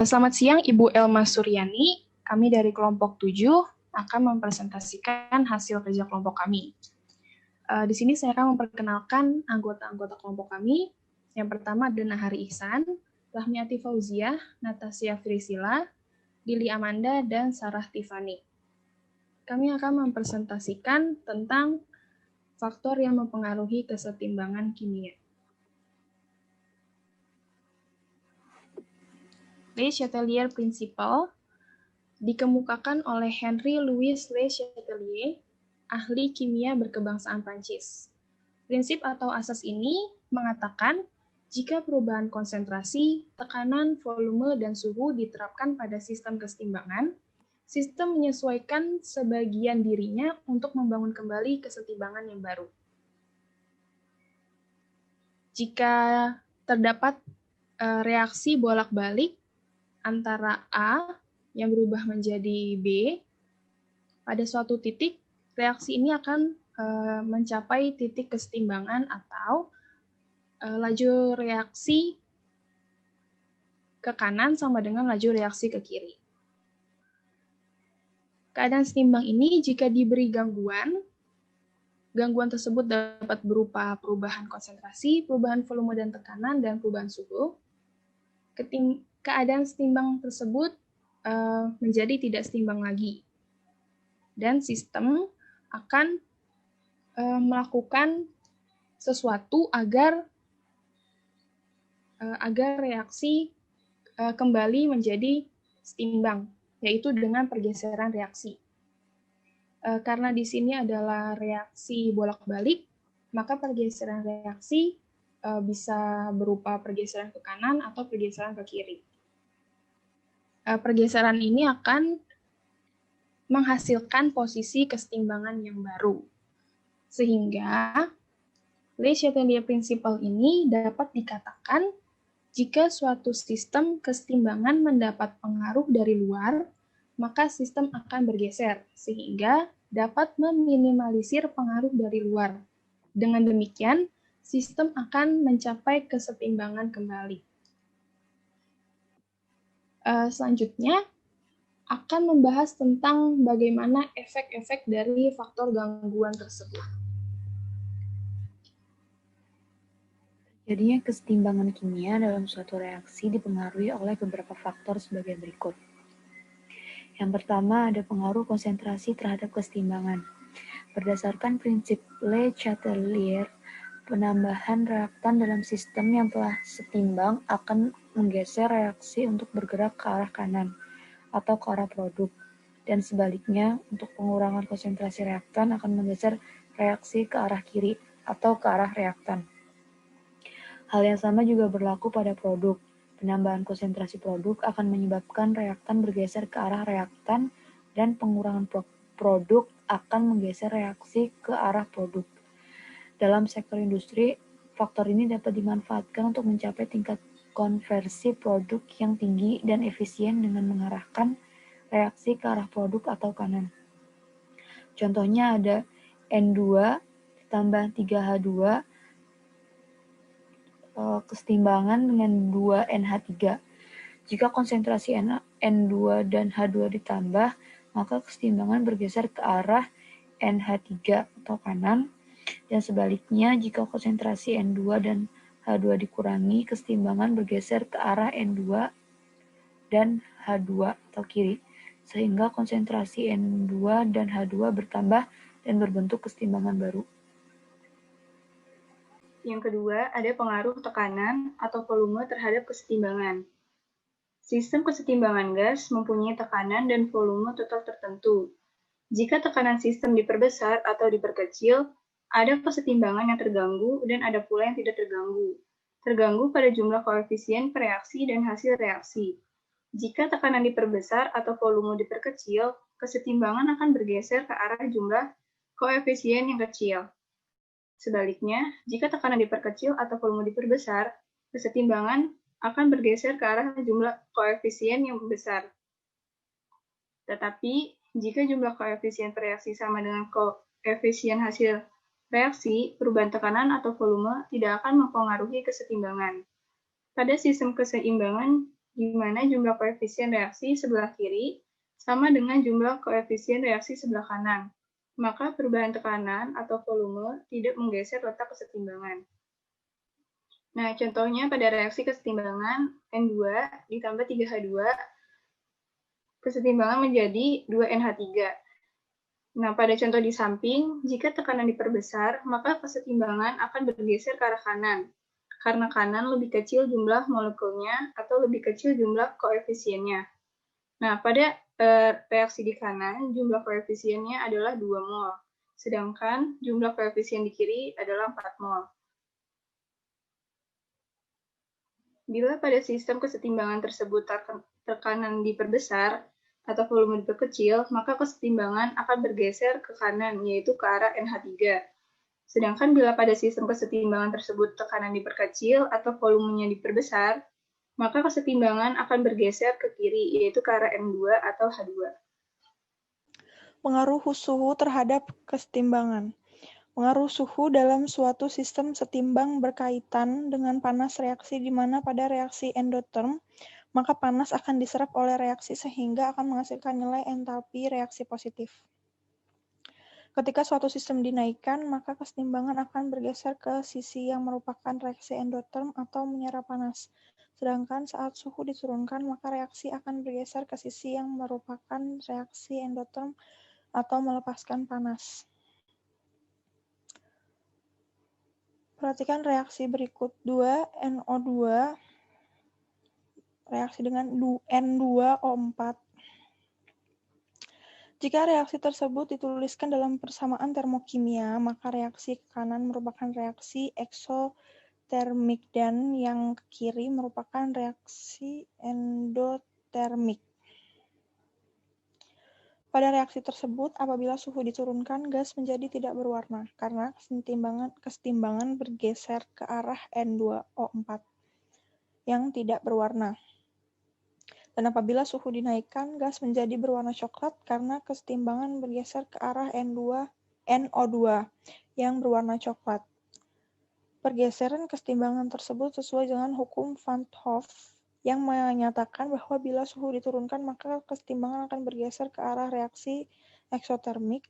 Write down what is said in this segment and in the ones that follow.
Selamat siang Ibu Elma Suryani, kami dari kelompok 7 akan mempresentasikan hasil kerja kelompok kami. Di sini saya akan memperkenalkan anggota-anggota kelompok kami. Yang pertama ada Nahari Ihsan, Rahmiati Fauziah, Natasha Frisila, Lili Amanda, dan Sarah Tiffany. Kami akan mempresentasikan tentang faktor yang mempengaruhi kesetimbangan kimia. Le Chatelier Principle dikemukakan oleh Henry Louis Le Chatelier, ahli kimia berkebangsaan Prancis. Prinsip atau asas ini mengatakan jika perubahan konsentrasi, tekanan, volume, dan suhu diterapkan pada sistem kesetimbangan, sistem menyesuaikan sebagian dirinya untuk membangun kembali kesetimbangan yang baru. Jika terdapat reaksi bolak-balik antara A yang berubah menjadi B, pada suatu titik reaksi ini akan mencapai titik kesetimbangan atau laju reaksi ke kanan sama dengan laju reaksi ke kiri. Keadaan setimbang ini jika diberi gangguan tersebut dapat berupa perubahan konsentrasi, perubahan volume dan tekanan, dan perubahan suhu. Keadaan setimbang tersebut menjadi tidak setimbang lagi. Dan sistem akan melakukan sesuatu agar reaksi kembali menjadi setimbang, yaitu dengan pergeseran reaksi. Karena di sini adalah reaksi bolak-balik, maka pergeseran reaksi bisa berupa pergeseran ke kanan atau pergeseran ke kiri. Pergeseran ini akan menghasilkan posisi kesetimbangan yang baru. Sehingga Le Chatelier Principle ini dapat dikatakan jika suatu sistem kesetimbangan mendapat pengaruh dari luar, maka sistem akan bergeser, sehingga dapat meminimalisir pengaruh dari luar. Dengan demikian, sistem akan mencapai kesetimbangan kembali. Selanjutnya, akan membahas tentang bagaimana efek-efek dari faktor gangguan tersebut. Jadinya kesetimbangan kimia dalam suatu reaksi dipengaruhi oleh beberapa faktor sebagai berikut. Yang pertama ada pengaruh konsentrasi terhadap kesetimbangan. Berdasarkan prinsip Le Chatelier, penambahan reaktan dalam sistem yang telah setimbang akan menggeser reaksi untuk bergerak ke arah kanan atau ke arah produk, dan sebaliknya untuk pengurangan konsentrasi reaktan akan menggeser reaksi ke arah kiri atau ke arah reaktan. Hal yang sama juga berlaku pada produk. Penambahan konsentrasi produk akan menyebabkan reaktan bergeser ke arah reaktan, dan pengurangan produk akan menggeser reaksi ke arah produk. Dalam sektor industri, faktor ini dapat dimanfaatkan untuk mencapai tingkat konversi produk yang tinggi dan efisien dengan mengarahkan reaksi ke arah produk atau kanan. Contohnya ada N2 ditambah 3H2 kesetimbangan dengan 2NH3. Jika konsentrasi N2 dan H2 ditambah, maka kesetimbangan bergeser ke arah NH3 atau kanan, dan sebaliknya jika konsentrasi N2 dan H2 dikurangi, kesetimbangan bergeser ke arah N2 dan H2 atau kiri, sehingga konsentrasi N2 dan H2 bertambah dan berbentuk kesetimbangan baru. Yang kedua, ada pengaruh tekanan atau volume terhadap kesetimbangan. Sistem kesetimbangan gas mempunyai tekanan dan volume total tertentu. Jika tekanan sistem diperbesar atau diperkecil, ada kesetimbangan yang terganggu dan ada pula yang tidak terganggu. Terganggu pada jumlah koefisien reaksi dan hasil reaksi. Jika tekanan diperbesar atau volume diperkecil, kesetimbangan akan bergeser ke arah jumlah koefisien yang kecil. Sebaliknya, jika tekanan diperkecil atau volume diperbesar, kesetimbangan akan bergeser ke arah jumlah koefisien yang besar. Tetapi, jika jumlah koefisien reaksi sama dengan koefisien hasil reaksi, perubahan tekanan atau volume tidak akan mempengaruhi kesetimbangan. Pada sistem keseimbangan, di mana jumlah koefisien reaksi sebelah kiri sama dengan jumlah koefisien reaksi sebelah kanan. Maka perubahan tekanan atau volume tidak menggeser letak kesetimbangan. Nah, contohnya pada reaksi kesetimbangan N2 ditambah 3H2, kesetimbangan menjadi 2NH3. Nah, pada contoh di samping, jika tekanan diperbesar, maka kesetimbangan akan bergeser ke arah kanan. Karena kanan lebih kecil jumlah molekulnya atau lebih kecil jumlah koefisiennya. Nah, pada reaksi di kanan, jumlah koefisiennya adalah 2 mol. Sedangkan jumlah koefisien di kiri adalah 4 mol. Bila pada sistem kesetimbangan tersebut tekanan diperbesar atau volume diperkecil, maka kesetimbangan akan bergeser ke kanan, yaitu ke arah NH3. Sedangkan bila pada sistem kesetimbangan tersebut tekanan diperkecil atau volumenya diperbesar, maka kesetimbangan akan bergeser ke kiri, yaitu ke arah N2 atau H2. Pengaruh suhu terhadap kesetimbangan. Pengaruh suhu dalam suatu sistem setimbang berkaitan dengan panas reaksi di mana pada reaksi endoterm, maka panas akan diserap oleh reaksi sehingga akan menghasilkan nilai entalpi reaksi positif. Ketika suatu sistem dinaikkan, maka kesetimbangan akan bergeser ke sisi yang merupakan reaksi endoterm atau menyerap panas. Sedangkan saat suhu diturunkan, maka reaksi akan bergeser ke sisi yang merupakan reaksi endoterm atau melepaskan panas. Perhatikan reaksi berikut 2NO2 reaksi dengan N2O4. Jika reaksi tersebut dituliskan dalam persamaan termokimia, maka reaksi ke kanan merupakan reaksi eksotermik dan yang ke kiri merupakan reaksi endotermik. Pada reaksi tersebut, apabila suhu diturunkan, gas menjadi tidak berwarna, karena kesetimbangan bergeser ke arah N2O4 yang tidak berwarna. Dan apabila suhu dinaikkan, gas menjadi berwarna coklat karena kesetimbangan bergeser ke arah NO2 yang berwarna coklat. Pergeseran kesetimbangan tersebut sesuai dengan hukum Van 't Hoff yang menyatakan bahwa bila suhu diturunkan, maka kesetimbangan akan bergeser ke arah reaksi eksotermik.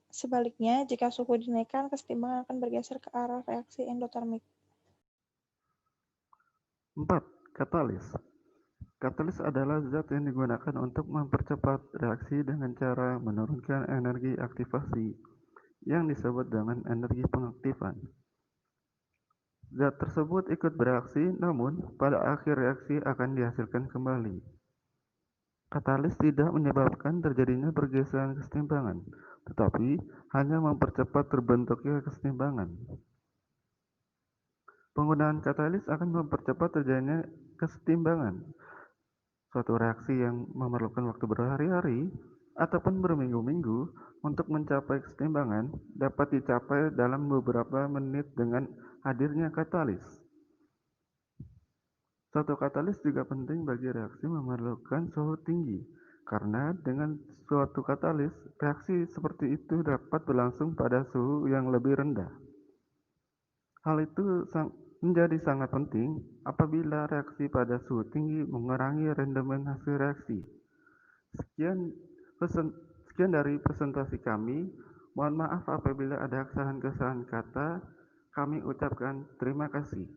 Sebaliknya, jika suhu dinaikkan, kesetimbangan akan bergeser ke arah reaksi endotermik. 4. Katalis. Katalis adalah zat yang digunakan untuk mempercepat reaksi dengan cara menurunkan energi aktivasi yang disebut dengan energi pengaktifan. Zat tersebut ikut bereaksi, namun pada akhir reaksi akan dihasilkan kembali. Katalis tidak menyebabkan terjadinya pergeseran kesetimbangan, tetapi hanya mempercepat terbentuknya kesetimbangan. Penggunaan katalis akan mempercepat terjadinya kesetimbangan. Suatu reaksi yang memerlukan waktu berhari-hari ataupun berminggu-minggu untuk mencapai kesetimbangan dapat dicapai dalam beberapa menit dengan hadirnya katalis. Suatu katalis juga penting bagi reaksi memerlukan suhu tinggi, karena dengan suatu katalis, reaksi seperti itu dapat berlangsung pada suhu yang lebih rendah. Hal itu menjadi sangat penting apabila reaksi pada suhu tinggi mengurangi rendemen hasil reaksi. Sekian dari presentasi kami. Mohon maaf apabila ada kesalahan-kesalahan kata. Kami ucapkan terima kasih.